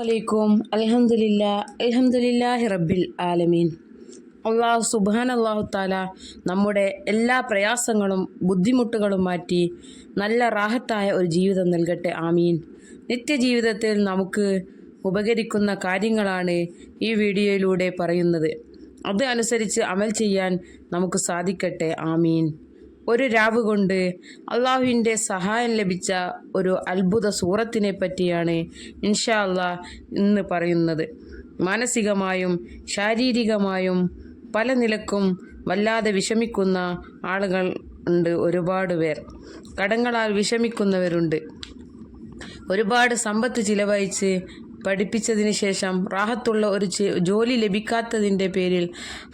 അലൈക്കും അൽഹംദുലില്ലാഹി റബ്ബിൽ ആലമീൻ. അള്ളാഹു താല നമ്മുടെ എല്ലാ പ്രയാസങ്ങളും ബുദ്ധിമുട്ടുകളും മാറ്റി നല്ല റാഹത്തായ ഒരു ജീവിതം നൽകട്ടെ. ആമീൻ. നിത്യജീവിതത്തിൽ നമുക്ക് ഉപകരിക്കുന്ന കാര്യങ്ങളാണ് ഈ വീഡിയോയിലൂടെ പറയുന്നത്. അത് അനുസരിച്ച് അമൽ ചെയ്യാൻ നമുക്ക് സാധിക്കട്ടെ. ആമീൻ. ഒരു രാവ് കൊണ്ട് അള്ളാഹുവിൻ്റെ സഹായം ലഭിച്ച ഒരു അത്ഭുത സൂറത്തിനെ പറ്റിയാണ് ഇൻഷാ അള്ളാഹ് ഇന്ന് പറയുന്നത്. മാനസികമായും ശാരീരികമായും പല നിലക്കും വല്ലാതെ വിഷമിക്കുന്ന ആളുകൾ ഉണ്ട്. ഒരുപാട് പേർ കടങ്ങളാൽ വിഷമിക്കുന്നവരുണ്ട്. ഒരുപാട് സമ്പത്ത് ചിലവഴിച്ച് പഠിപ്പിച്ചതിന് ശേഷം റാഹത്തുള്ള ഒരു ജോലി ലഭിക്കാത്തതിൻ്റെ പേരിൽ,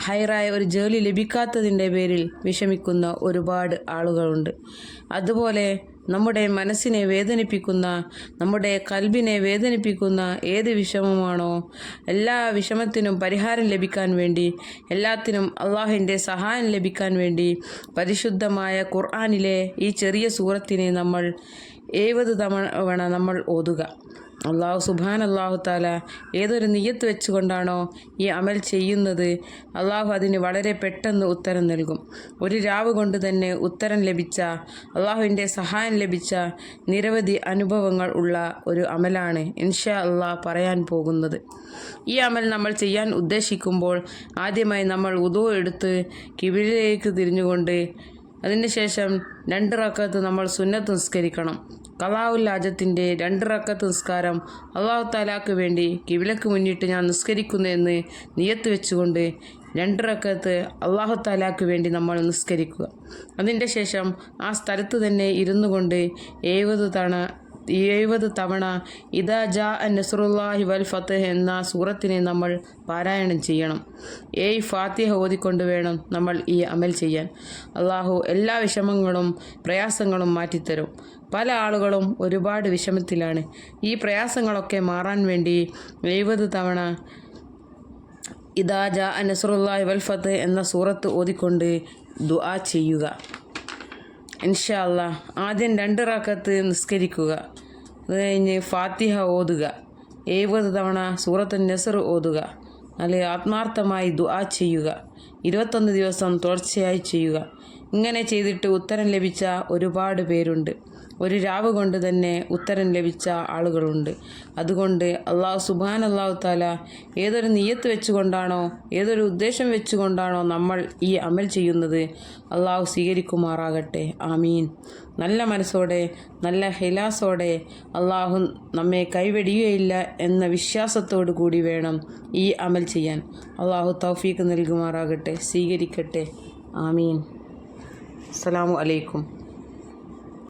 ഹൈറായ ഒരു ജോലി ലഭിക്കാത്തതിൻ്റെ പേരിൽ വിഷമിക്കുന്ന ഒരുപാട് ആളുകളുണ്ട്. അതുപോലെ നമ്മുടെ മനസ്സിനെ വേദനിപ്പിക്കുന്ന, നമ്മുടെ കൽബിനെ വേദനിപ്പിക്കുന്ന ഏത് വിഷമമാണോ, എല്ലാ വിഷമത്തിനും പരിഹാരം ലഭിക്കാൻ വേണ്ടി, എല്ലാത്തിനും അള്ളാഹുവിൻ്റെ സഹായം ലഭിക്കാൻ വേണ്ടി പരിശുദ്ധമായ ഖുർആനിലെ ഈ ചെറിയ സൂറത്തിനെ നമ്മൾ 70 തവണ നമ്മൾ ഓതുക. അള്ളാഹു താല ഏതൊരു നിയ്യത്ത് വെച്ചുകൊണ്ടാണോ ഈ അമൽ ചെയ്യുന്നത്, അള്ളാഹു അതിന് വളരെ പെട്ടെന്ന് ഉത്തരം നൽകും. ഒരു രാവ് കൊണ്ട് തന്നെ ഉത്തരം ലഭിച്ച, അള്ളാഹുവിൻ്റെ സഹായം ലഭിച്ച നിരവധി അനുഭവങ്ങൾ ഉള്ള ഒരു അമലാണ് ഇൻഷാ അള്ളാഹ് പറയാൻ പോകുന്നത്. ഈ അമൽ നമ്മൾ ചെയ്യാൻ ഉദ്ദേശിക്കുമ്പോൾ ആദ്യമായി നമ്മൾ വുദൂ എടുത്ത് കിബിലയിലേക്ക് തിരിഞ്ഞുകൊണ്ട് അതിനുശേഷം 2 റക്അത്ത് നമ്മൾ സുന്നത്ത് നിസ്കരിക്കണം. ഖളാഉൽ ഹാജത്തിൻ്റെ 2 റക്അത്ത് നിസ്കാരം അള്ളാഹു താലാക്ക് വേണ്ടി കിബിലക്ക് മുന്നിട്ട് ഞാൻ നിസ്കരിക്കുന്നു എന്ന് നിയത്ത് വെച്ചുകൊണ്ട് 2 റക്അത്ത് അള്ളാഹു താലാക്ക് വേണ്ടി നമ്മൾ നിസ്കരിക്കുക. അതിൻ്റെ ശേഷം ആ സ്ഥലത്ത് തന്നെ ഇരുന്നു കൊണ്ട് 70 തവണ ഇദാ ജാ നസ്റുല്ലാഹി വൽ ഫത്ഹ് എന്ന സൂറത്തിനെ നമ്മൾ പാരായണം ചെയ്യണം. 7 ഫാത്തിഹ ഓതിക്കൊണ്ട് വേണം നമ്മൾ ഈ അമൽ ചെയ്യാൻ. അള്ളാഹു എല്ലാ വിഷമങ്ങളും പ്രയാസങ്ങളും മാറ്റിത്തരും. പല ആളുകളും ഒരുപാട് വിഷമത്തിലാണ്. ഈ പ്രയാസങ്ങളൊക്കെ മാറാൻ വേണ്ടി 70 തവണ ഇദാ ജാ നസ്റുല്ലാഹി വൽ ഫത്ഹ് എന്ന സൂറത്ത് ഓതിക്കൊണ്ട് ദുആ ചെയ്യുക. ഇൻഷാ അള്ളാഹ് ആദ്യം 2 റക്അത്ത് നിസ്കരിക്കുക. അത് കഴിഞ്ഞ് ഫാത്തിഹ ഓതുക. 70 തവണ സൂറത്തുൻ നസ്ർ ഓതുക. നല്ല ആത്മാർത്ഥമായി ദുആ ചെയ്യുക. 21 ദിവസം തുടർച്ചയായി ചെയ്യുക. ഇങ്ങനെ ചെയ്തിട്ട് ഉത്തരം ലഭിച്ച ഒരുപാട് പേരുണ്ട്. ഒരു രാവ് കൊണ്ട് തന്നെ ഉത്തരം ലഭിച്ച ആളുകളുണ്ട്. അതുകൊണ്ട് അള്ളാഹു താല ഏതൊരു നിയ്യത്ത് വെച്ചുകൊണ്ടാണോ, ഏതൊരു ഉദ്ദേശം വെച്ചുകൊണ്ടാണോ നമ്മൾ ഈ അമൽ ചെയ്യുന്നത്, അള്ളാഹു സ്വീകരിക്കുമാറാകട്ടെ. ആമീൻ. നല്ല മനസ്സോടെ, നല്ല ഹിലാസോടെ അള്ളാഹു നമ്മെ കൈവെടിയുകയില്ല എന്ന വിശ്വാസത്തോടു കൂടി വേണം ഈ അമൽ ചെയ്യാൻ. അള്ളാഹു തൗഫീഖ് നൽകുമാറാകട്ടെ, സ്വീകരിക്കട്ടെ. ആമീൻ. അസ്സലാമു അലൈക്കും.